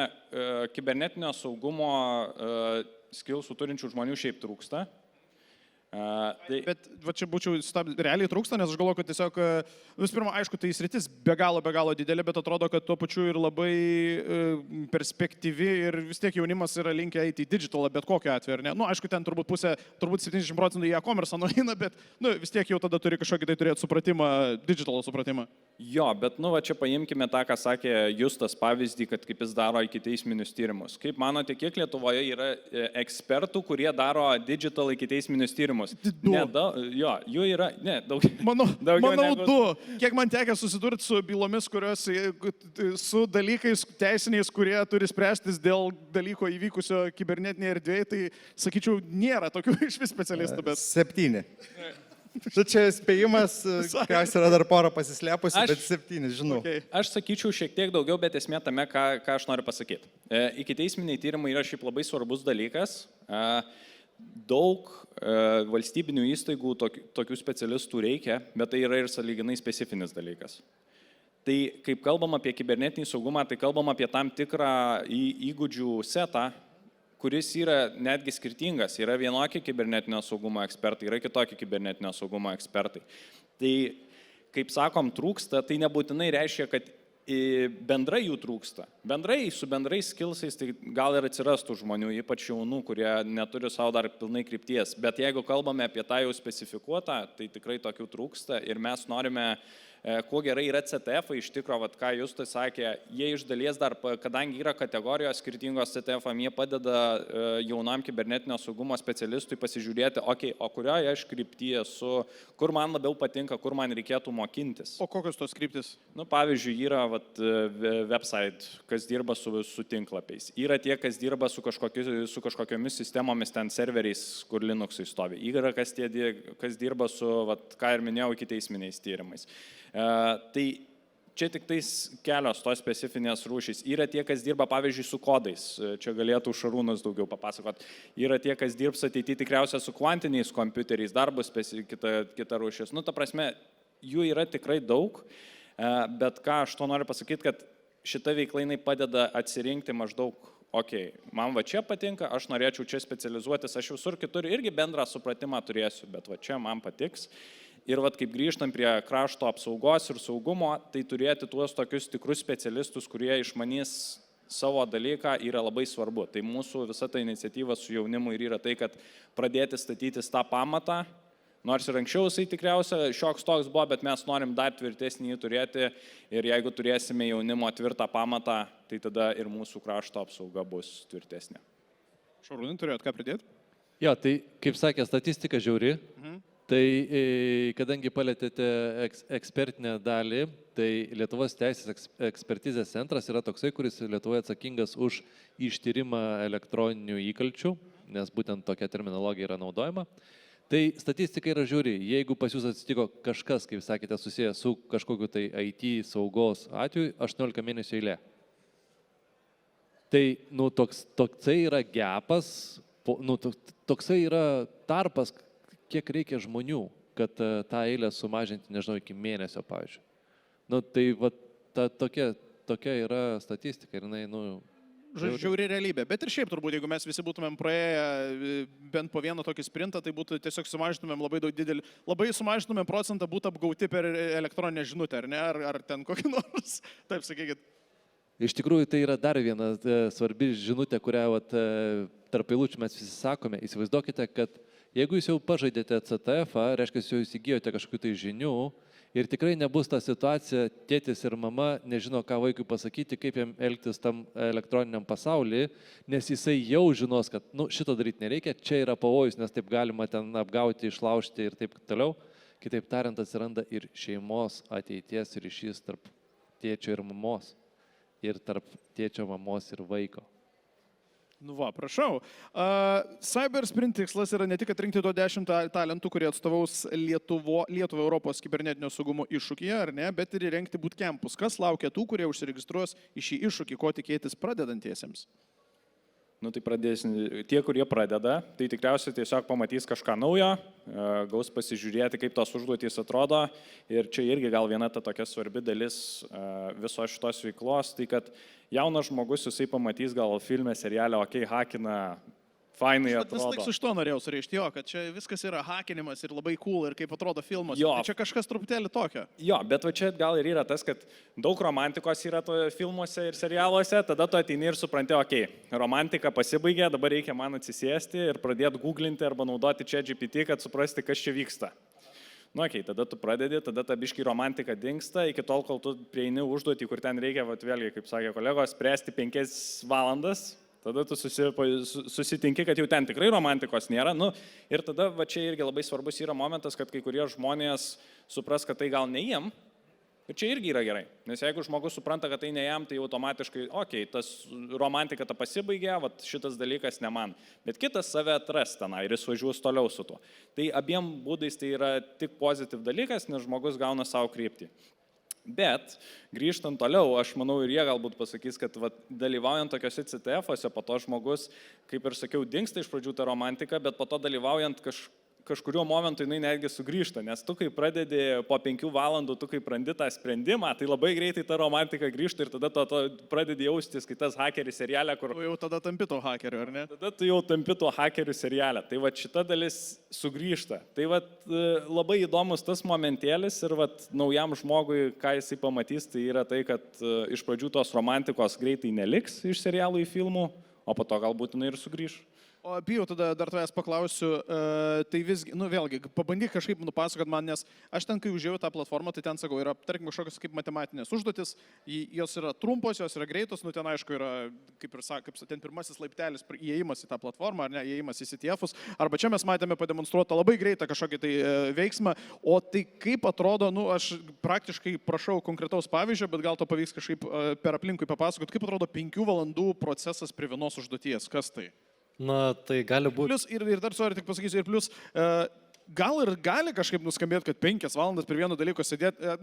kibernetinio saugumo skillsų turinčių žmonių šiaip trūksta. Bet va čia būčiau realiai trūksta, nes aš galvoju, kad tiesiog, visų pirma, aišku, tai sritis be galo didelė, bet atrodo, kad tuo pačiu ir labai perspektyvi ir vis tiek jaunimas yra linkę eiti į digitalą, bet kokiu atveju, ar ne? Aišku, ten turbūt 70% į e-commerce nueina, bet vis tiek jau tada turi kažkokį tai turėti supratimą, digitalo supratimą. Jo, bet va čia paimkime tą, ką sakė Justas pavyzdį, kad kaip jis daro ikiteisminius tyrimus. Kaip manote, kiek Lietuvoje yra ekspertų, kurie daro digital ikiteisminius tyrimus? Jo, jų yra, daug. Manau, du. Kiek man tekia susidurti su bylomis, kurios, su dalykais teisiniais, kurie turi spręstis dėl dalyko įvykusio kibernetinėje erdvėje, tai sakyčiau, nėra tokių iš vis specialistų. Bet... 7. Čia spėjimas, kas yra dar porą pasislėpusi, bet 7, žinau. Okay. Aš sakyčiau šiek tiek daugiau, bet esmė tame, ką aš noriu pasakyti. Ikiteisminiai tyrimai yra šiaip labai svarbus dalykas. Daug valstybinių įstaigų tokių specialistų reikia, bet tai yra ir sąlyginai specifinis dalykas. Tai kaip kalbam apie kibernetinį saugumą, tai kalbam apie tam tikrą įgūdžių setą, kuris yra netgi skirtingas. Yra vienokie kibernetinio saugumo ekspertai, yra kitokie kibernetinio saugumo ekspertai. Tai, kaip sakom, trūksta, tai nebūtinai reiškia, kad bendrai jų trūksta. Bendrai, su bendrais skillsais, tai gal ir atsirastų žmonių, ypač jaunų, kurie neturi savo dar pilnai krypties. Bet jeigu kalbame apie tą jau specifikuotą, tai tikrai tokių trūksta ir mes norime, kuo gerai yra CTF, iš tikro, ką Justas sakė, jie iš dalies dar, kadangi yra kategorijos skirtingos CTF-am, jie padeda jaunam kibernetinio saugumo specialistui pasižiūrėti, o kurioje aš kryptyje esu, kur man labiau patinka, kur man reikėtų mokintis. O kokios tos kryptis? Pavyzdžiui, yra website, kas dirba su tinklapiais. Yra tie, kas dirba su kažkokiomis sistemomis, ten serveriais, kur Linuxai stovi. Yra kas dirba su, ką ir minėjau, ikiteisminiais tyrimais. Tai čia tik tais kelios tos specifinės rūšys. Yra tie, kas dirba, pavyzdžiui, su kodais. Čia galėtų Šarūnas daugiau papasakot. Yra tie, kas dirbs ateityje tikriausiai su kvantiniais kompiuteriais, dar bus kita rūšis. Ta prasme, jų yra tikrai daug, bet ką aš to noriu pasakyti, kad šita veikla jinai padeda atsirinkti maždaug, man va čia patinka, aš norėčiau čia specializuotis, aš visur kitur irgi bendrą supratimą turėsiu, bet va čia man patiks. Ir kaip grįžtam prie krašto apsaugos ir saugumo, tai turėti tuos tokius tikrus specialistus, kurie išmanys savo dalyką, yra labai svarbu. Tai mūsų visa ta iniciatyva su jaunimu ir yra tai, kad pradėti statytis tą pamatą, nors ir anksčiau jisai tikriausiai šioks toks buvo, bet mes norim dar tvirtesnį jį turėti ir jeigu turėsime jaunimo tvirtą pamatą, tai tada ir mūsų krašto apsauga bus tvirtesnė. Šarūnai, turėjot ką pridėti? Jo, tai kaip sakė, statistika žiauri. Tai kadangi palėtėte ekspertinę dalį, tai Lietuvos teisės ekspertizės centras yra toksai, kuris Lietuvoje atsakingas už ištyrimą elektroninių įkalčių, nes būtent tokia terminologija yra naudojama. Tai statistika yra žiūri, jeigu pas jūs atsitiko kažkas, kaip sakėte, susijęs su kažkokiu tai IT saugos atveju, 18 mėnesių eilė. Tai toksai yra gepas, toksai yra tarpas, kiek reikia žmonių, kad tą eilę sumažinti, nežinau, iki mėnesio, pavyzdžiui. Tai tokia yra statistika ir jinai, Žiauri realybė. Bet ir šiaip turbūt, jeigu mes visi būtumėm praėję bent po vieną tokį sprintą, tai būtų tiesiog sumažintumėm labai sumažintumėm procentą būtų apgauti per elektroninę žinutę, ar ne? Ar ten kokį nors, taip sakykit. Iš tikrųjų, tai yra dar viena svarbi žinutė, kurią tarp eilučių mes visi sakome. Įsivaizduokite, kad jeigu jūs jau pažaidėte CTF, reiškia, jūs jau įsigijote kažkokių tai žinių ir tikrai nebus ta situacija, tėtis ir mama nežino, ką vaikui pasakyti, kaip jam elgtis tam elektroniniam pasaulyje, nes jisai jau žinos, kad šito daryti nereikia, čia yra pavojus, nes taip galima ten apgauti, išlaužti ir taip toliau. Kitaip tariant, atsiranda ir šeimos ateities ryšys tarp tėčio ir mamos. Ir tarp tėčio, mamos ir vaiko. Nu va, prašau. Cybersprint tikslas yra ne tik atrinkti to 10 talentų, kurie atstovaus Lietuvą Europos kibernetinio saugumo iššūkyje, ar ne, bet ir įrengti bootcampus. Kas laukia tų, kurie užsiregistruos į šį iššūkį, ko tikėtis pradedantiesiems? Tai pradės tie, kurie pradeda, tai tikriausiai tiesiog pamatys kažką naujo, gaus pasižiūrėti, kaip tos užduotys atrodo. Ir čia irgi gal viena ta tokia svarbi dalis viso šitos veiklos, tai kad jaunas žmogus jisai pamatys gal filme, serialę, hakina, fainai Vis atrodo. laik su šito norėjau surišti, kad čia viskas yra hakinimas ir labai cool ir kaip atrodo filmas. Jo. Tai čia kažkas truputėlį tokio. Jo, bet va čia gal ir yra tas, kad daug romantikos yra filmuose ir serialuose, tada tu ateini ir supranti, romantika pasibaigė, dabar reikia man atsisėsti ir pradėti googlinti arba naudoti ChatGPT, kad suprasti, kas čia vyksta. Tada tu pradedi, tada ta biški romantika dingsta, iki tol, kol tu prieini užduotį, kur ten reikia, vėlgi, kaip sakė kolegos, spręsti 5 valandas. Tada tu susitinki, kad jau ten tikrai romantikos nėra. Ir tada čia irgi labai svarbus yra momentas, kad kai kurie žmonės supras, kad tai gal ne jiem. Ir čia irgi yra gerai. Nes jeigu žmogus supranta, kad tai ne jam, tai automatiškai, tas romantika ta pasibaigė, šitas dalykas ne man. Bet kitas save atras tenai ir jis važiuos toliau su tuo. Tai abiem būdais tai yra tik pozityv dalykas, nes žmogus gauna savo kryptį. Bet grįžtant toliau, aš manau ir jie galbūt pasakys, kad dalyvaujant tokiuose CTF-uose, po to žmogus, kaip ir sakiau, dingsta iš pradžių ta romantika, bet po to dalyvaujant kažkuriuo momentu jinai netgi sugrįžta, nes tu kai pradedi po 5 valandų, tu kai randi tą sprendimą, tai labai greitai ta romantika grįžta ir tada tu pradedi jaustis, kai tas hakeris serialė, kur... Tu jau tada tampi to hakeriu, ar ne? Tada tu jau tampi to hakerių serialę. Tai šita dalis sugrįžta. Tai labai įdomus tas momentėlis ir naujam žmogui, ką jisai pamatys, tai yra tai, kad iš pradžių tos romantikos greitai neliks iš serialų į filmų, o po to galbūt jinai ir sugrįž. O Pijau, tada dar tavęs paklausiu, tai visgi, vėlgi, pabandyk kažkaip nupasakot man, nes aš ten, kai užėjau tą platformą, tai ten, sakau, yra, tarkim, kažkokios kaip matematinės užduotis, jos yra trumpos, jos yra greitos, ten, aišku, yra, kaip ten pirmasis laiptelis įėjimas į tą platformą, ar ne, įėjimas į CTF-us, arba čia mes matėme pademonstruotą labai greitą kažkokį tai veiksmą, o tai kaip atrodo, aš praktiškai prašau konkretaus pavyzdžio, bet gal to pavyks kažkaip per aplinkui papasakot, kaip atrodo 5 valandų procesas prie vienos užduoties, kas tai? Tai gali būti. Plius, ir dar, tik pasakysiu, ir plius, gal ir gali kažkaip nuskambėti, kad 5 valandas prie vieno dalyko sėdėti,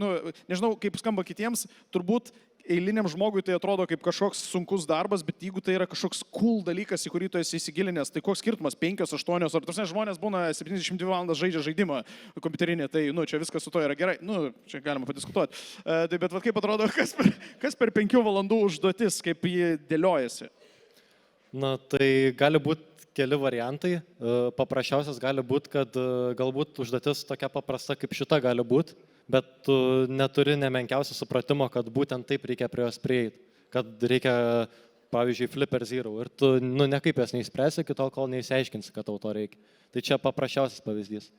nežinau, kaip skamba kitiems, turbūt eiliniam žmogui tai atrodo kaip kažkoks sunkus darbas, bet jeigu tai yra kažkoks cool dalykas, į kurį tu esi įsigilinęs, tai koks skirtumas 5, 8, ar tarsi žmonės būna 72 valandas žaidžia žaidimą kompiuterinį, tai čia viskas su to yra gerai, čia galima padiskutuoti. Tai bet kaip atrodo, kas per 5 valandų užduotis, kaip jį dėliojasi? Tai gali būti keli variantai. Paprasčiausias gali būti, kad galbūt užduotis tokia paprasta kaip šita gali būti, bet tu neturi nemenkiausio supratimo, kad būtent taip reikia prie jos prieiti. Kad reikia, pavyzdžiui, Flipper Zero ir tu nekaip jas neįspręsi iki tol, kol neįsiaiškinsi, kad tau to reikia. Tai čia paprasčiausias pavyzdys.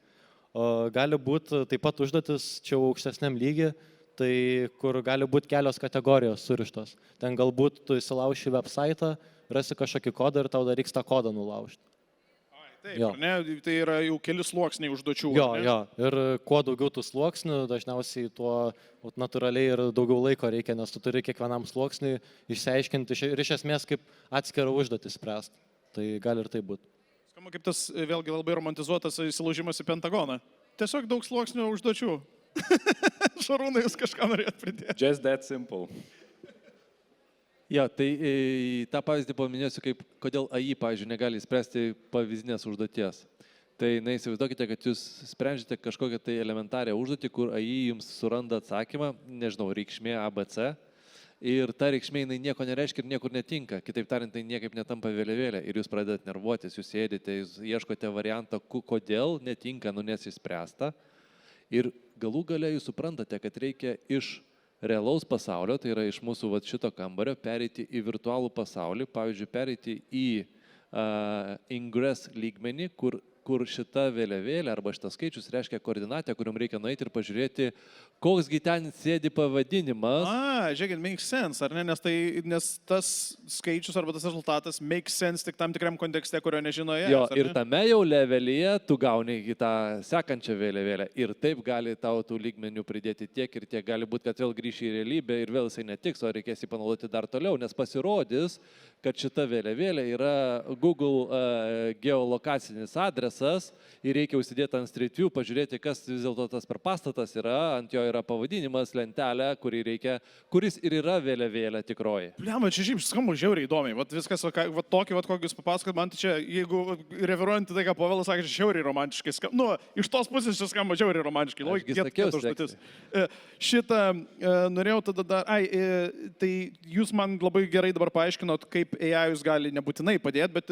Gali būti taip pat užduotis čia aukštesniam lygiui, tai kur gali būti kelios kategorijos surištos. Ten galbūt tu įsilauši website, rasi kažkokį kodą ir tau dar reiks tą kodą nulaužti. Taip, ne, tai yra jau keli sluoksniai užduočių. Jo, ir kuo daugiau tų sluoksnių, dažniausiai tuo natūraliai ir daugiau laiko reikia, nes tu turi kiekvienam sluoksniui išsiaiškinti ir iš esmės kaip atskirą užduotį spręsti. Tai gali ir tai būti. Skamba kaip tas vėlgi labai romantizuotas įsilaužimas į Pentagoną. Tiesiog daug sluoksnių užduočių. Šarūnai, jūs kažką norėjot pridėti. Just that simple. Ja, tai tą pavyzdį paminėsiu, kodėl AI, pavyzdžiui, negali spręsti pavyzdinės užduoties. Tai įsivaizduokite, kad jūs sprendžiate kažkokią tai elementarią užduotį, kur AI jums suranda atsakymą, nežinau, reikšmė ABC, ir ta reikšmė nieko nereiškia ir niekur netinka. Kitaip tariant, tai niekaip netampa vėliavėlė ir jūs pradedat nervuotis, jūs sėdite, jūs ieškote variantą, kodėl netinka, nes įspręsta. Ir galų gale jūs suprantate, kad reikia iš realaus pasaulio, tai yra iš mūsų šito kambario, pereiti į virtualų pasaulį, pavyzdžiui, pereiti į ingress lygmenį, kur šita vėliavėlė arba šitas skaičius reiškia koordinatę, kuriuom reikia nueiti ir pažiūrėti, koksgi ten sėdi pavadinimas. Žiūrėkit, makes sense, ar ne? Nes tas skaičius arba tas rezultatas makes sense tik tam tikram kontekste, kurio nežinoje. Jo, ir tame jau levelyje tu gauni į tą sekančią vėliavėlę. Ir taip gali tau tų lygmenių pridėti tiek ir tiek. Gali būti, kad vėl grįši į realybę ir vėl jisai netiks, o reikės jį panaudoti dar toliau, nes pasirodys, kad šita vėliavėlė yra Google geolokacinis adresas ir reikia užsidėti ant Street View, pažiūrėti, kas vis dėlto tas per pastatas yra, ant jo yra pavadinimas, lentelė, kuris ir yra vėliavėlė tikroji. Bliama, čia šiaip skamba žiauriai įdomiai. Vat viskas, tokį, kokį jūs papasakot, man tai čia, jeigu referuojant į tai, ką Povilas sakė, žiauriai romantiškai skamba. Nu, iš tos pusės čia skamba žiauriai romantiškai. Šitą norėjau tada dar, tai jūs man labai gerai dabar paaiškinot, kaip AI jūs gali nebūtinai padėti, bet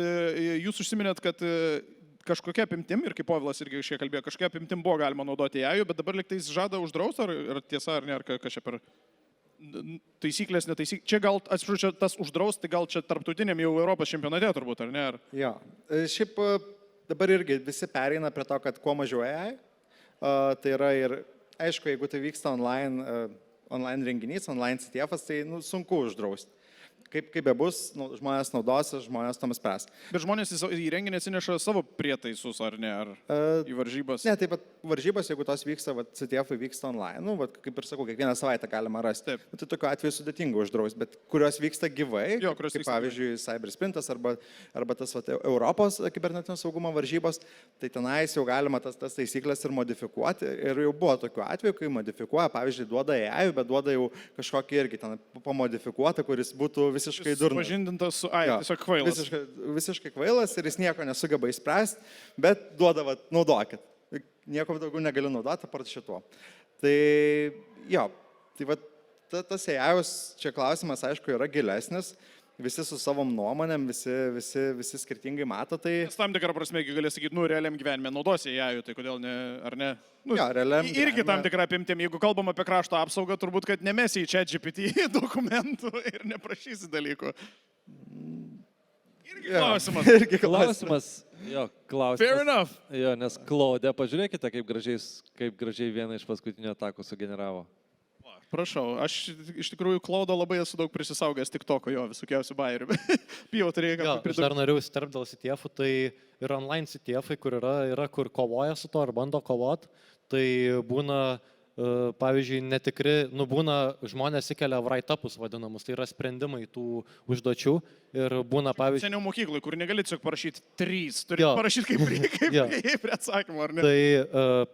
jūs užsiminėt, kad kažkokia apimtim, ir kaip Povilas irgi šiek kalbėjo, kažkokia apimtim buvo galima naudoti AI, bet dabar liktais žada uždrausti, ar tiesa, ar ne, ar kas čia per taisyklės, netaisyklės. Čia gal, atsiprašau, čia tas uždrausti, gal čia tarptautiniam jau Europos čempionate turbūt, ar ne? Jo, šiaip dabar irgi visi pereina prie to, kad kuo mažiau AI, tai yra ir, aišku, jeigu tai vyksta online renginys, online CTF-as, tai sunku uždrausti. Kaip bebus, žmonės naudosis, žmonės tam spręs. Bet žmonės į renginį atsineša savo prietaisus, ar ne, ar į varžybas? Ne, taip pat varžybas, jeigu tos vyksta, CTF-ai vyksta online, kaip ir sakau, kiekvieną savaitę galima rasti. Taip. Tai tokiu atveju sudėtinga uždrausti, bet kurios vyksta gyvai, kaip pavyzdžiui Cybersprintas arba tas Europos kibernetinio saugumo varžybos, tai tenais jau galima tas taisyklės ir modifikuoti. Ir jau buvo tokiu atveju, kai modifikuoja, pavyzdžiui, duoda AI, bet duoda jau kažkokį irgi ten pamodifikuotą, kuris būtų visiškai durnas. Pažindintas su AI, tiesiog kvailas. Visiškai kvailas ir jis nieko nesugeba įspręsti, bet duoda, naudokit. Nieko daugiau negaliu naudoti, apart šituo. Tai jo, tai tas AI, čia klausimas, aišku, yra gilesnis. Visi su savom nuomonėm, visi skirtingai mato tai. Tam tikrą prasme, galės sakyti, realiam gyvenime naudosi AI, tai kodėl ne, ar ne? Jo, realiam gyvenime. Irgi tam tikrą apimtim, jeigu kalbam apie krašto apsaugą, turbūt, kad nemesi į ChatGPT dokumentų ir neprašysi dalykų. Irgi klausimas. Jo, klausimas. Fair enough. Jo, nes Claude, pažiūrėkite, kaip gražiai vieną iš paskutinių atakų sugeneravo. Prašau, aš iš tikrųjų Claudo labai esu daug prisisaugęs TikToko, jo, visokiausių bairių. Pijau turėjai ką pridurti. Aš dar norėjau įsiterpti dėl CTF-ų, tai ir online CTF-ai, kur yra, kur kovoja su to ar bando kovot, tai būna, pavyzdžiui, netikri, būna žmonės įkelia write-upus vadinamus, tai yra sprendimai tų užduočių ir būna, pavyzdžiui... Seniau mokyklai, kur negali tiesiog parašyti 3, turi parašyti kaip prie atsakymą, ar ne? Tai,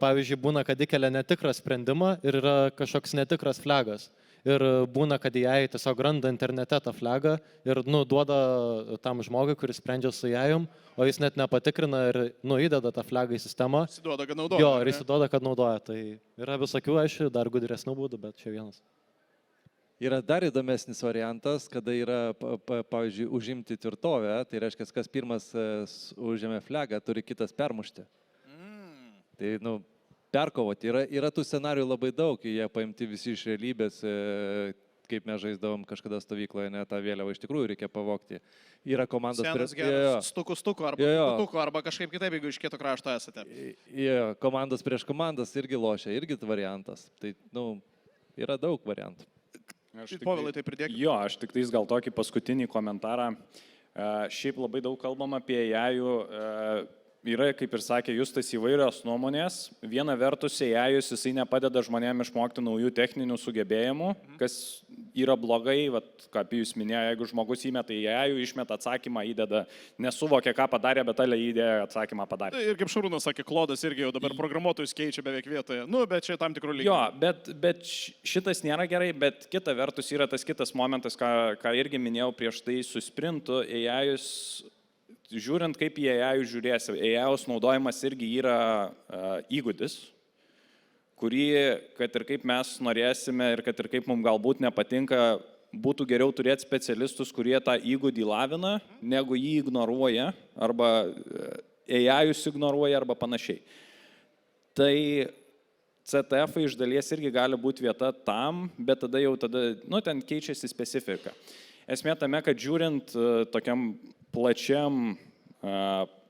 pavyzdžiui, būna, kad įkelia netikrą sprendimą ir yra kažkoks netikras flagas. Ir būna, kad jai tiesiog randa internete tą flagą ir duoda tam žmogui, kuris sprendžia su jajum, o jis net nepatikrina ir įdeda tą flagą į sistemą. Įsiduoda, kad naudoja. Jo, ir įsiduoda, kad naudoja. Tai yra visokių, aišku, dar gudresnių būdų, bet čia vienas. Yra dar įdomesnis variantas, kada yra, pavyzdžiui, užimti tvirtovę, tai reiškia, kas pirmas užėmė flagą, turi kitas permušti. Tai, perkovoti. Yra tų scenarijų labai daug, jie paimti visi iš realybės, kaip mes žaisdavom kažkada stovykloje, tą vėliavą iš tikrųjų reikia pavogti. Yra komandos... Senas geras stuku arba kažkaip kitaip, jeigu iš kito krašto esate. Komandos prieš komandas irgi lošia, irgi variantas. Tai, yra daug variantų. Povilai, tai pridėk. Jo, aš tik tais gal tokį paskutinį komentarą. Šiaip labai daug kalbam apie AI. Yra, kaip ir sakė Justas, įvairios nuomonės. Viena vertus, AI-us jisai nepadeda žmonėms išmokti naujų techninių sugebėjimų, kas yra blogai, ką Pijus minėjo, jeigu žmogus įmeta į AI, išmeta atsakymą, įdeda, nesuvokia, ką padarė, bet ale įdėjo atsakymą padarė. Ir kaip Šarūnas sakė, Klodas irgi jau dabar programuotojus keičia beveik vietoje. Bet čia tam tikrų lygių. Jo, bet šitas nėra gerai, bet kita vertus yra tas kitas momentas, ką irgi minėjau prieš tai su sprintu, AI-us. Žiūrint, kaip į AI žiūrėsi, AI naudojimas irgi yra įgūdis, kurį, kad ir kaip mes norėsime ir kad ir kaip mums galbūt nepatinka, būtų geriau turėti specialistus, kurie tą įgūdį lavina, negu jį ignoruoja, arba AI ignoruoja, arba panašiai. Tai CTF iš dalies irgi gali būti vieta tam, bet tada ten keičiasi specifika. Esmė tame, kad žiūrint tokiam plačiam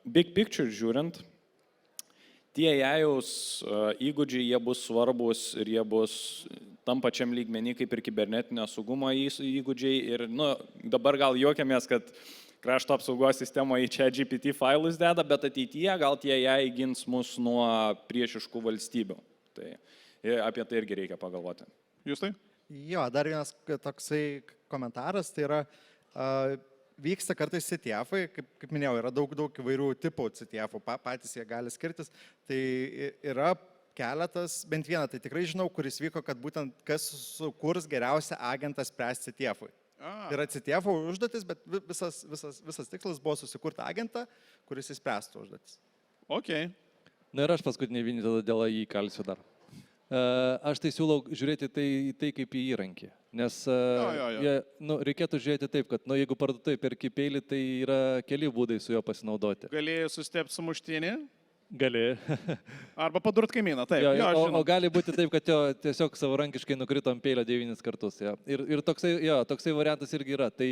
big picture žiūrint, tie jaus įgūdžiai, jie bus svarbus ir jie bus tam pačiam lygmenį kaip ir kibernetinio saugumo įgūdžiai. Ir dabar gal juokiamės, kad krašto apsaugos sistemoje į čia GPT failus deda, bet ateityje gal tie jai gins mus nuo priešiškų valstybių. Tai apie tai irgi reikia pagalvoti. Jūs tai? Jo, dar vienas toksai komentaras, tai yra, vyksta kartais CTF-ai, kaip minėjau, yra daug įvairių tipų CTF-ų, patys jie gali skirtis, tai yra keletas, bent vieną, tai tikrai žinau, kuris vyko, kad būtent kas sukurs geriausią agentą spręsti CTF-ui. Tai yra CTF-o užduotis, bet visas tikslas buvo susikurti agentą, kuris įspręstų užduotis. Ok. Na ir aš paskutinį vinį tada dėl AI kalsiu dar. Aš tai siūlau žiūrėti tai kaip į įrankį, nes reikėtų žiūrėti taip, kad jeigu parduotuvėje perki peilį, tai yra keli būdai su juo pasinaudoti. Galėjai sustepti sumuštinį? Gali. Arba padurt kaimyną, taip. O gali būti taip, kad jo tiesiog savarankiškai nukrito ant peilio 9 kartus. Ja. Ir toksai variantas irgi yra. Tai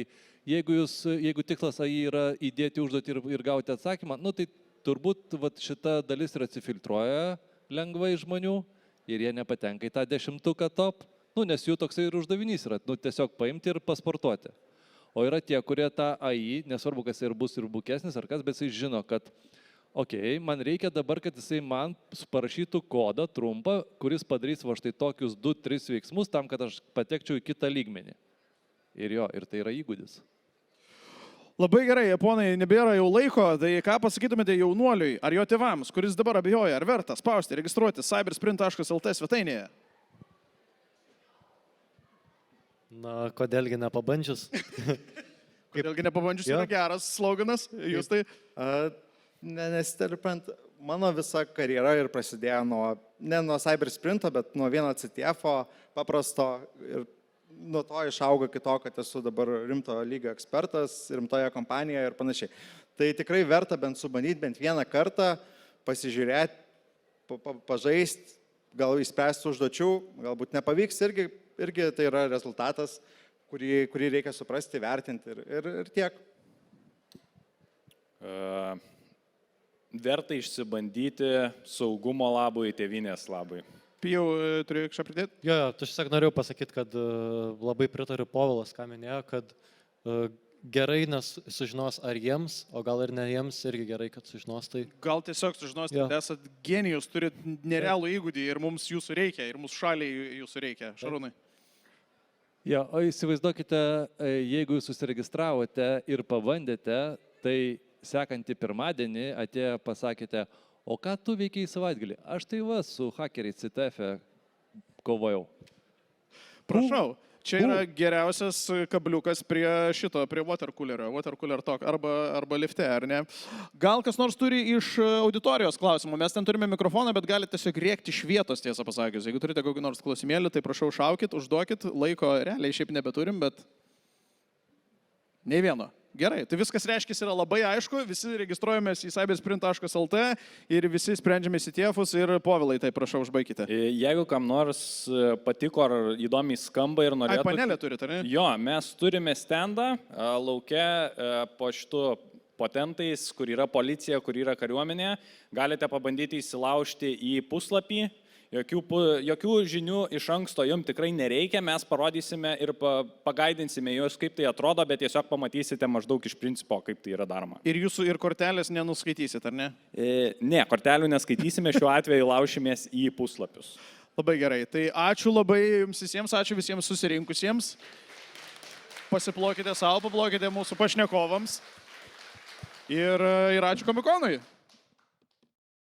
jeigu tikslas AI yra įdėti užduotį ir gauti atsakymą, tai turbūt šita dalis ir atsifiltruoja lengvai žmonių ir jie nepatenka į tą 10-tuką top, nes jų toksai ir uždavinys yra, tiesiog paimti ir pasportuoti. O yra tie, kurie tą AI, nesvarbu, kas ir bus ir bukesnis ar kas, bet jis žino, kad man reikia dabar, kad jisai man parašytų kodą trumpą, kuris padarys štai tokius 2-3 veiksmus tam, kad aš patekčiau į kitą lygmenį. Ir tai yra įgūdis. Labai gerai, japonai, nebėra jau laiko, tai ką pasakytumėte jaunuoliui ar jo tėvams, kuris dabar abejoja, ar verta spausti, registruoti cybersprint.lt svetainėje? Na, kodėlgi nepabandžius? Kodėlgi nepabandžius yra geras sloganas, jūs tai... Nesitelpant, mano visa karjera ir prasidėjo ne nuo cybersprinto, bet nuo vieno CTF-o paprasto ir nuo to išaugo iki to, kad esu dabar rimto lygio ekspertas, rimtoje kompanijoje ir panašiai. Tai tikrai verta bent subandyti bent vieną kartą, pasižiūrėti, pažaisti, gal išspręsti užduočių, galbūt nepavyks, irgi tai yra rezultatas, kurį reikia suprasti, vertinti ir tiek. Verta išsibandyti saugumo labui, tėvynės labui. Pijau, turiu kažką pridėti? Jo, tu tiesiog norėjau pasakyti, kad labai pritariu Povilas, ką minėjo, kad gerai, nes sužinos ar jiems, o gal ir ne jiems irgi gerai, kad sužinos tai. Gal tiesiog sužinos, kad esat genijus, turit nerealų įgūdį ir mums jūsų reikia, ir mūsų šaliai jūsų reikia. Šarūnai. Jo, o įsivaizduokite, jeigu jūs susiregistravote ir pabandėte, tai sekantį pirmadienį atėję pasakėte, o ką tu veikiai savaitgalį? Aš tai su hakeriais CTF-e kovojau. Prašau, čia yra geriausias kabliukas prie watercooler talk arba lifte, ar ne? Gal kas nors turi iš auditorijos klausimų? Mes ten turime mikrofoną, bet galite tiesiog rėkti iš vietos, tiesą pasakius. Jeigu turite kokį nors klausimėlį, tai prašau šaukit, užduokit, laiko realiai šiaip nebeturim, bet nei vieno. Gerai, tai viskas reiškia yra labai aišku, visi registruojamės į cybersprint.lt ir visi sprendžiame CTF-us ir Povilai, tai prašau, užbaikite. Jeigu kam nors patiko ar įdomiai skamba ir norėtų... Panelę turite, ar ne? Jo, mes turime standą lauke po šitų potentais, kur yra policija, kur yra kariuomenė. Galite pabandyti įsilaužti į puslapį. Jokių žinių iš anksto jums tikrai nereikia, mes parodysime ir pagaidinsime jūs, kaip tai atrodo, bet tiesiog pamatysite maždaug iš principo, kaip tai yra daroma. Ir jūsų ir kortelės nenuskaitysit, ar ne? Ne, kortelių neskaitysime, šiuo atveju laušimės į puslapius. Labai gerai, tai ačiū labai jums visiems, ačiū visiems susirinkusiems. Pasiplokite savo, paplokite mūsų pašnekovams ir ačiū Komikonui.